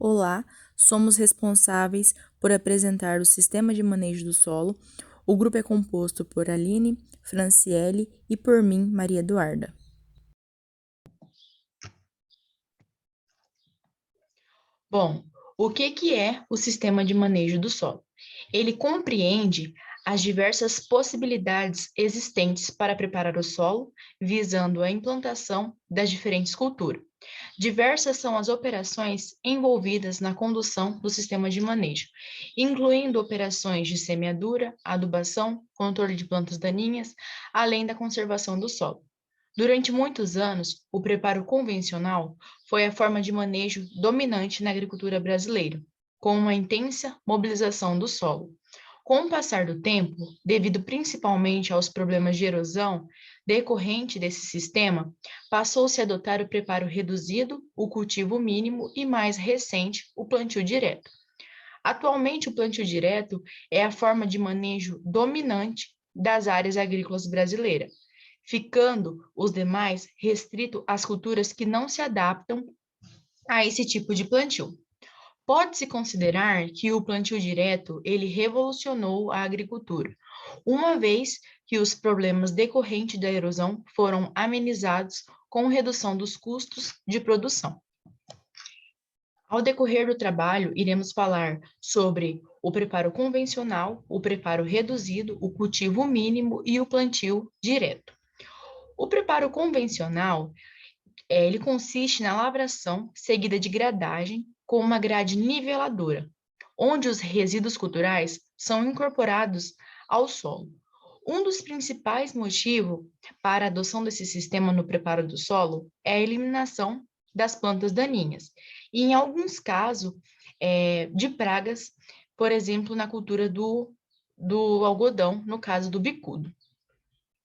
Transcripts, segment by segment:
Olá, somos responsáveis por apresentar o Sistema de Manejo do Solo. O grupo é composto por Aline, Franciele e por mim, Maria Eduarda. Bom, o que é o sistema de manejo do solo? Ele compreende as diversas possibilidades existentes para preparar o solo, visando a implantação das diferentes culturas. Diversas são as operações envolvidas na condução do sistema de manejo, incluindo operações de semeadura, adubação, controle de plantas daninhas, além da conservação do solo. Durante muitos anos, o preparo convencional foi a forma de manejo dominante na agricultura brasileira, com uma intensa mobilização do solo. Com o passar do tempo, devido principalmente aos problemas de erosão decorrente desse sistema, passou-se a adotar o preparo reduzido, o cultivo mínimo e, mais recente, o plantio direto. Atualmente, o plantio direto é a forma de manejo dominante das áreas agrícolas brasileiras, ficando os demais restritos às culturas que não se adaptam a esse tipo de plantio. Pode-se considerar que o plantio direto ele revolucionou a agricultura, uma vez que os problemas decorrentes da erosão foram amenizados com redução dos custos de produção. Ao decorrer do trabalho, iremos falar sobre o preparo convencional, o preparo reduzido, o cultivo mínimo e o plantio direto. O preparo convencional, ele consiste na lavração seguida de gradagem com uma grade niveladora, onde os resíduos culturais são incorporados ao solo. Um dos principais motivos para a adoção desse sistema no preparo do solo é a eliminação das plantas daninhas, e em alguns casos de pragas, por exemplo, na cultura do algodão, no caso do bicudo.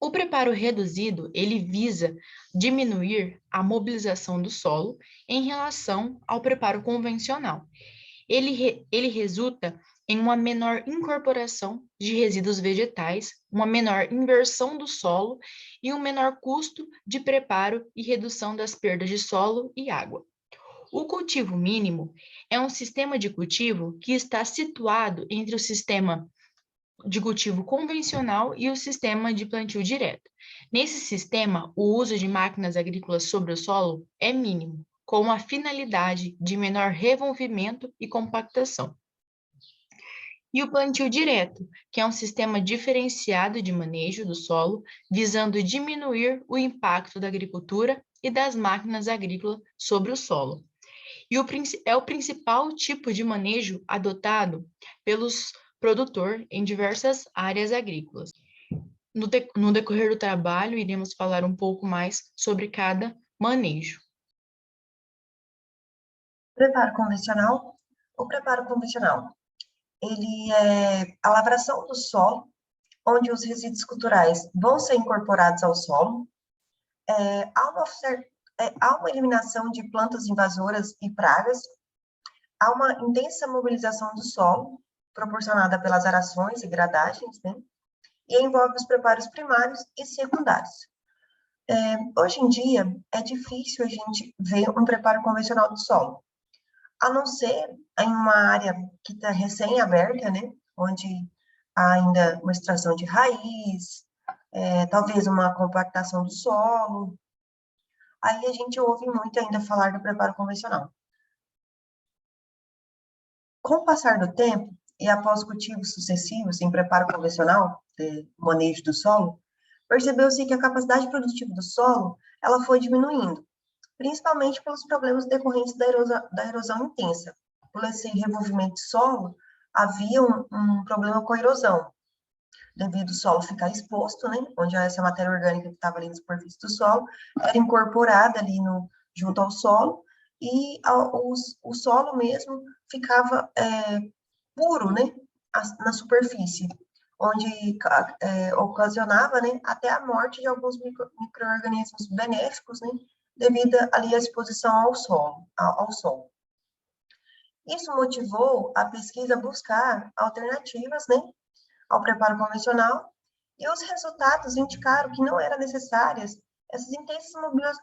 O preparo reduzido, ele visa diminuir a mobilização do solo em relação ao preparo convencional. Ele resulta em uma menor incorporação de resíduos vegetais, uma menor inversão do solo e um menor custo de preparo e redução das perdas de solo e água. O cultivo mínimo é um sistema de cultivo que está situado entre o sistema de cultivo convencional e o sistema de plantio direto. Nesse sistema, o uso de máquinas agrícolas sobre o solo é mínimo, com a finalidade de menor revolvimento e compactação. E o plantio direto, que é um sistema diferenciado de manejo do solo, visando diminuir o impacto da agricultura e das máquinas agrícolas sobre o solo. É o principal tipo de manejo adotado pelos produtores em diversas áreas agrícolas. No decorrer do trabalho, iremos falar um pouco mais sobre cada manejo. Preparo convencional. O preparo convencional, ele é a lavração do solo, onde os resíduos culturais vão ser incorporados ao solo. Há uma eliminação de plantas invasoras e pragas. Há uma intensa mobilização do solo, proporcionada pelas arações e gradagens, né? E envolve os preparos primários e secundários. Hoje em dia, é difícil a gente ver um preparo convencional do solo, a não ser em uma área que está recém-aberta, né, onde há ainda uma extração de raiz, talvez uma compactação do solo. Aí a gente ouve muito ainda falar do preparo convencional. Com o passar do tempo, e após cultivos sucessivos em preparo convencional, manejo do solo, percebeu-se que a capacidade produtiva do solo ela foi diminuindo, principalmente pelos problemas decorrentes da erosão intensa. Por esse revolvimento de solo, havia um problema com a erosão, devido ao solo ficar exposto, né, onde essa matéria orgânica que estava ali na superfície do solo era incorporada ali junto ao solo, e o solo mesmo ficava puro, né, na superfície, onde ocasionava, né, até a morte de alguns micro-organismos benéficos, né, devido ali à exposição ao sol. Isso motivou a pesquisa a buscar alternativas, né, ao preparo convencional, e os resultados indicaram que não eram necessárias essas intensas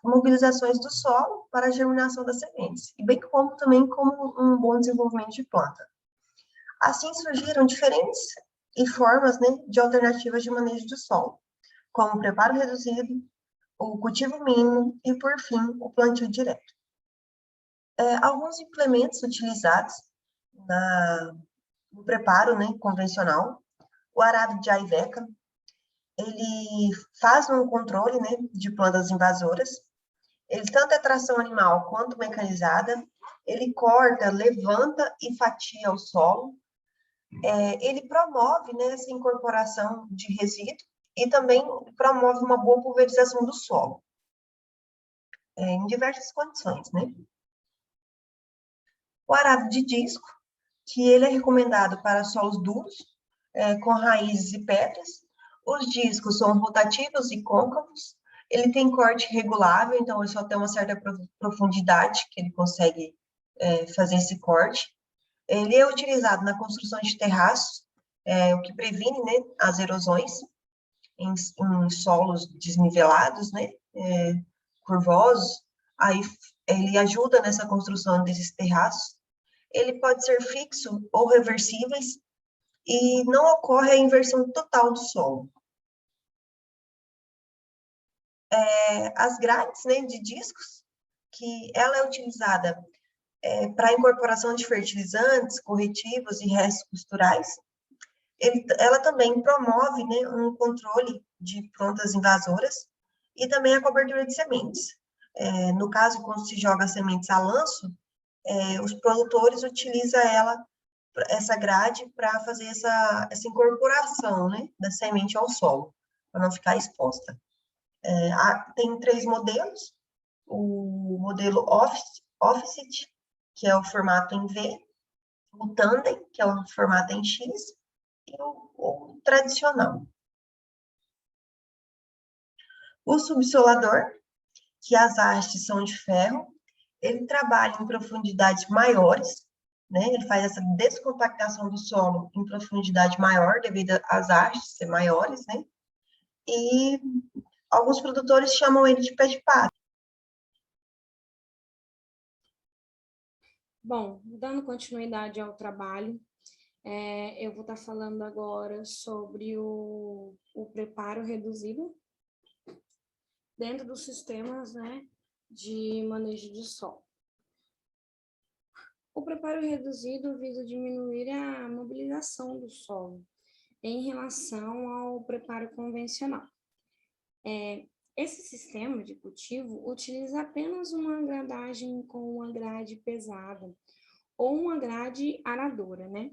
mobilizações do solo para a germinação das sementes, e bem como também como um bom desenvolvimento de planta. Assim surgiram diferentes formas, né, de alternativas de manejo do solo, como o preparo reduzido, o cultivo mínimo e, por fim, o plantio direto. Alguns implementos utilizados no preparo, né, convencional, o arado de Aiveca, ele faz um controle, né, de plantas invasoras, ele tanto é tração animal quanto mecanizada, ele corta, levanta e fatia o solo, ele promove, né, essa incorporação de resíduo e também promove uma boa pulverização do solo, em diversas condições, né? O arado de disco, que ele é recomendado para solos duros, com raízes e pedras. Os discos são rotativos e côncavos. Ele tem corte regulável, então ele só tem uma certa profundidade que ele consegue fazer esse corte. Ele é utilizado na construção de terraços, o que previne, né, as erosões em solos desnivelados, né, curvosos. Aí ele ajuda nessa construção desses terraços. Ele pode ser fixo ou reversíveis e não ocorre a inversão total do solo. As grades, né, de discos, que ela é utilizada para a incorporação de fertilizantes, corretivos e restos culturais. Ela também promove, né, um controle de plantas invasoras e também a cobertura de sementes. No caso, quando se joga sementes a lanço, os produtores utilizam essa grade para fazer essa incorporação, né, da semente ao solo, para não ficar exposta. Tem 3 modelos: o modelo Offset, que é o formato em V, o Tandem, que é o formato em X, e o tradicional. O subsolador, que as hastes são de ferro, ele trabalha em profundidades maiores, né? Ele faz essa descompactação do solo em profundidade maior, devido às hastes ser maiores, né? E alguns produtores chamam ele de pé de pato. Bom, dando continuidade ao trabalho, eu vou estar falando agora sobre o preparo reduzido dentro dos sistemas, né, de manejo de solo. O preparo reduzido visa diminuir a mobilização do solo em relação ao preparo convencional. Esse sistema de cultivo utiliza apenas uma gradagem com uma grade pesada ou uma grade aradora, né?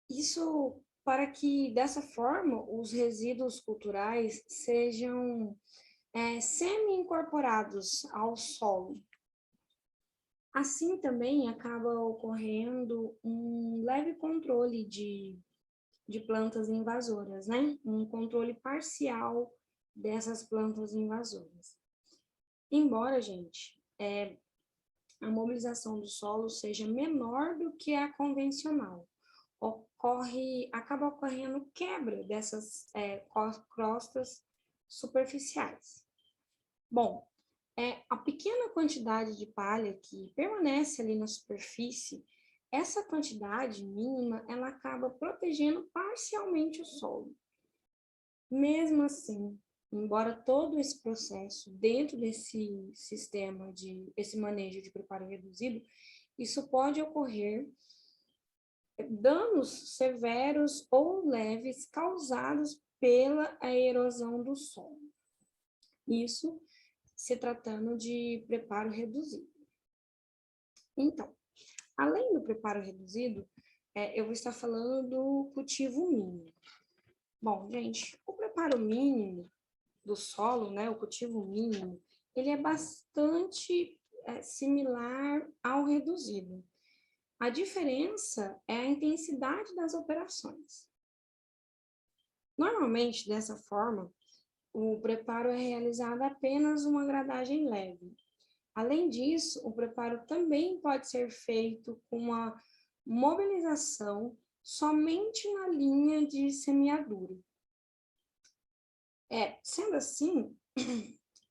Isso para que, dessa forma, os resíduos culturais sejam semi-incorporados ao solo. Assim também acaba ocorrendo um leve controle de plantas invasoras, né? Um controle parcial dessas plantas invasoras. Embora, gente, a mobilização do solo seja menor do que a convencional, acaba ocorrendo quebra dessas crostas superficiais. Bom, a pequena quantidade de palha que permanece ali na superfície, essa quantidade mínima, ela acaba protegendo parcialmente o solo. Mesmo assim, embora todo esse processo, dentro desse sistema esse manejo de preparo reduzido, isso pode ocorrer danos severos ou leves causados pela erosão do solo. Isso se tratando de preparo reduzido. Então, além do preparo reduzido, eu vou estar falando do cultivo mínimo. Bom, gente, o preparo mínimo do solo, né, o cultivo mínimo, ele é bastante similar ao reduzido. A diferença é a intensidade das operações. Normalmente, dessa forma, o preparo é realizado apenas uma gradagem leve. Além disso, o preparo também pode ser feito com uma mobilização somente na linha de semeadura. Sendo assim,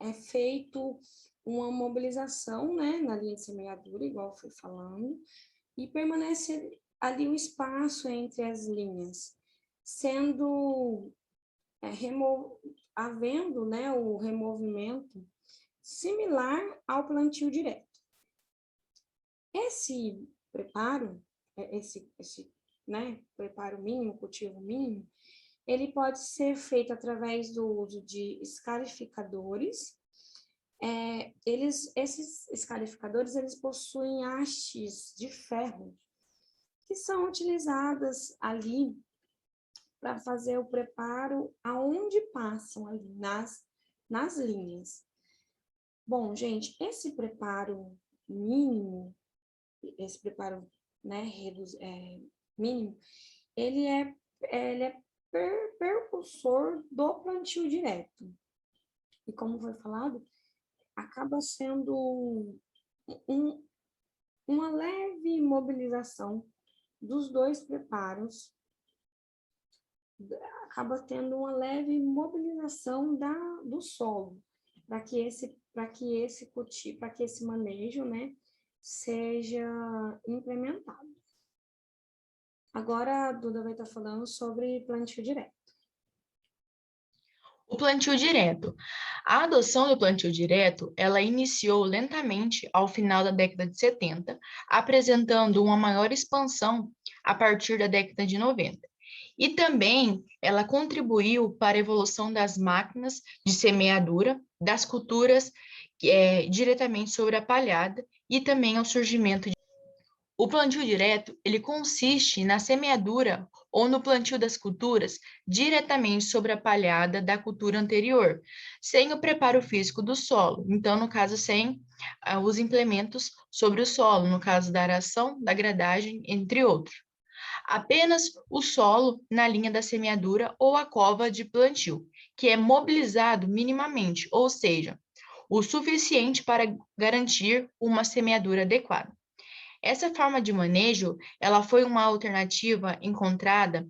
é feito uma mobilização, né, na linha de semeadura, igual foi falando, e permanece ali o espaço entre as linhas, sendo havendo, né, o removimento similar ao plantio direto. Esse preparo, esse né, preparo mínimo, cultivo mínimo, ele pode ser feito através do uso de escarificadores. Esses escarificadores, eles possuem hastes de ferro que são utilizadas ali para fazer o preparo aonde passam ali nas linhas. Bom, gente, esse preparo mínimo, esse preparo, né, mínimo, ele é percursor do plantio direto. E como foi falado, acaba sendo uma leve mobilização dos dois preparos, acaba tendo uma leve mobilização do solo, para que esse manejo, né, seja implementado. Agora a Duda vai estar falando sobre plantio direto. O plantio direto. A adoção do plantio direto, ela iniciou lentamente ao final da década de 70, apresentando uma maior expansão a partir da década de 90. E também ela contribuiu para a evolução das máquinas de semeadura, das culturas diretamente sobre a palhada e também ao surgimento de... O plantio direto, ele consiste na semeadura ou no plantio das culturas diretamente sobre a palhada da cultura anterior, sem o preparo físico do solo. Então, no caso, sem os implementos sobre o solo, no caso da aração, da gradagem, entre outros. Apenas o solo na linha da semeadura ou a cova de plantio, que é mobilizado minimamente, ou seja, o suficiente para garantir uma semeadura adequada. Essa forma de manejo, ela foi uma alternativa encontrada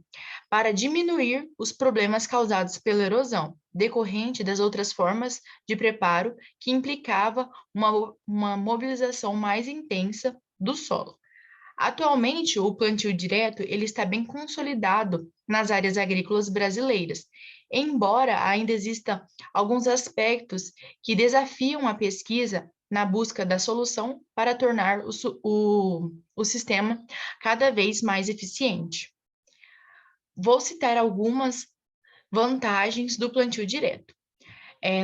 para diminuir os problemas causados pela erosão, decorrente das outras formas de preparo que implicava uma mobilização mais intensa do solo. Atualmente, o plantio direto ele está bem consolidado nas áreas agrícolas brasileiras, embora ainda existam alguns aspectos que desafiam a pesquisa na busca da solução para tornar o sistema cada vez mais eficiente. Vou citar algumas vantagens do plantio direto.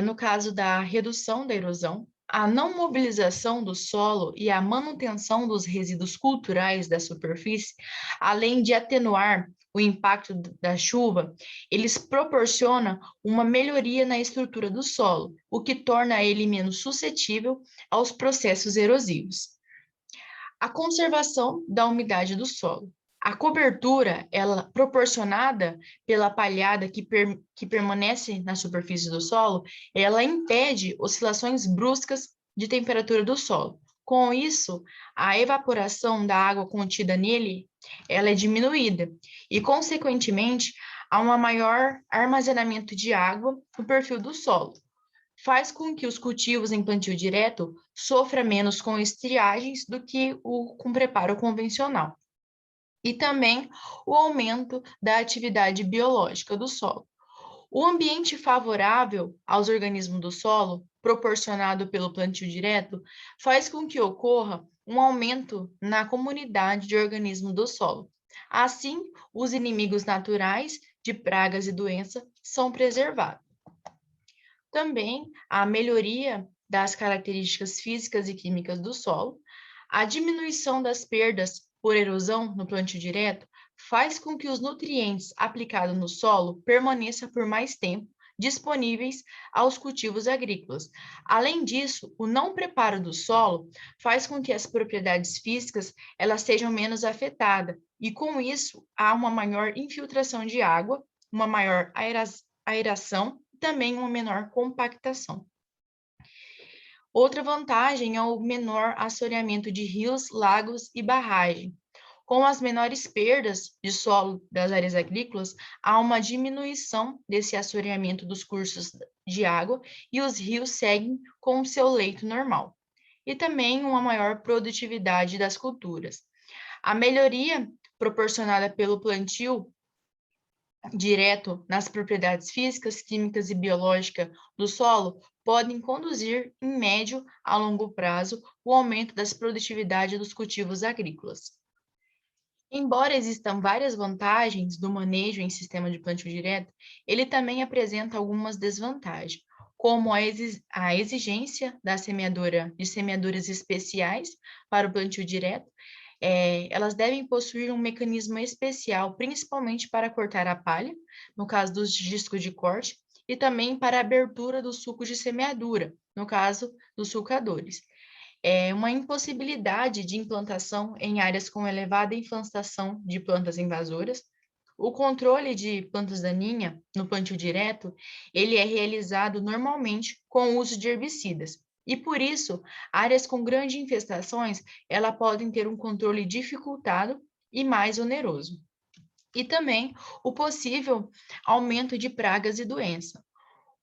No caso da redução da erosão, a não mobilização do solo e a manutenção dos resíduos culturais da superfície, além de atenuar o impacto da chuva, eles proporcionam uma melhoria na estrutura do solo, o que torna ele menos suscetível aos processos erosivos. A conservação da umidade do solo. A cobertura, ela proporcionada pela palhada que permanece na superfície do solo, ela impede oscilações bruscas de temperatura do solo. Com isso, a evaporação da água contida nele, ela é diminuída e, consequentemente, há um maior armazenamento de água no perfil do solo. Faz com que os cultivos em plantio direto sofram menos com estiagens do que com preparo convencional. E também o aumento da atividade biológica do solo. O ambiente favorável aos organismos do solo, proporcionado pelo plantio direto, faz com que ocorra um aumento na comunidade de organismos do solo. Assim, os inimigos naturais de pragas e doenças são preservados. Também a melhoria das características físicas e químicas do solo, a diminuição das perdas por erosão no plantio direto faz com que os nutrientes aplicados no solo permaneçam por mais tempo disponíveis aos cultivos agrícolas. Além disso, o não preparo do solo faz com que as propriedades físicas elas sejam menos afetadas e com isso há uma maior infiltração de água, uma maior aeração e também uma menor compactação. Outra vantagem é o menor assoreamento de rios, lagos e barragens. Com as menores perdas de solo das áreas agrícolas, há uma diminuição desse assoreamento dos cursos de água e os rios seguem com o seu leito normal. E também uma maior produtividade das culturas. A melhoria proporcionada pelo plantio direto nas propriedades físicas, químicas e biológicas do solo podem conduzir, em médio a longo prazo, o aumento das produtividades dos cultivos agrícolas. Embora existam várias vantagens do manejo em sistema de plantio direto, ele também apresenta algumas desvantagens, como a exigência da de semeaduras especiais para o plantio direto. Elas devem possuir um mecanismo especial, principalmente para cortar a palha, no caso dos discos de corte, e também para a abertura dos sucos de semeadura, no caso dos sulcadores. Uma impossibilidade de implantação em áreas com elevada infestação de plantas invasoras. O controle de plantas daninhas no plantio direto, ele é realizado normalmente com o uso de herbicidas. E por isso, áreas com grandes infestações, elas podem ter um controle dificultado e mais oneroso. E também o possível aumento de pragas e doenças.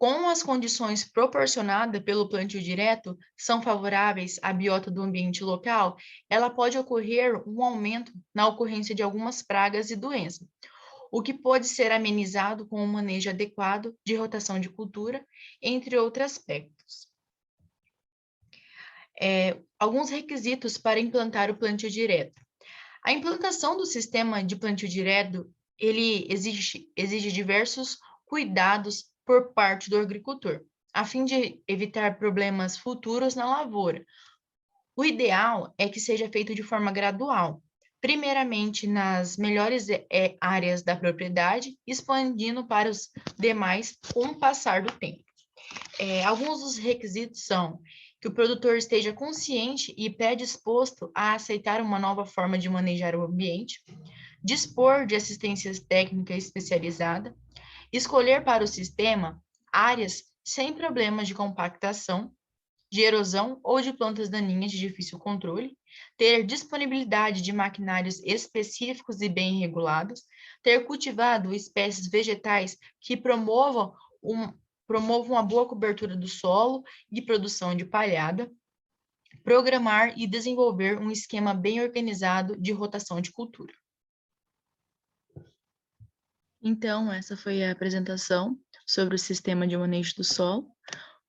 Com as condições proporcionadas pelo plantio direto são favoráveis à biota do ambiente local, ela pode ocorrer um aumento na ocorrência de algumas pragas e doenças, o que pode ser amenizado com um manejo adequado de rotação de cultura, entre outros aspectos. Alguns requisitos para implantar o plantio direto. A implantação do sistema de plantio direto, ele exige diversos cuidados por parte do agricultor, a fim de evitar problemas futuros na lavoura. O ideal é que seja feito de forma gradual, primeiramente nas melhores áreas da propriedade, expandindo para os demais com o passar do tempo. Alguns dos requisitos são que o produtor esteja consciente e predisposto a aceitar uma nova forma de manejar o ambiente, dispor de assistência técnica especializada, escolher para o sistema áreas sem problemas de compactação, de erosão ou de plantas daninhas de difícil controle, ter disponibilidade de maquinários específicos e bem regulados, ter cultivado espécies vegetais que promovam uma boa cobertura do solo e produção de palhada, programar e desenvolver um esquema bem organizado de rotação de cultura. Então, essa foi a apresentação sobre o sistema de manejo do solo.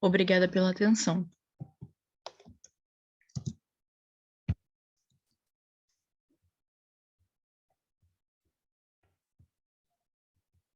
Obrigada pela atenção.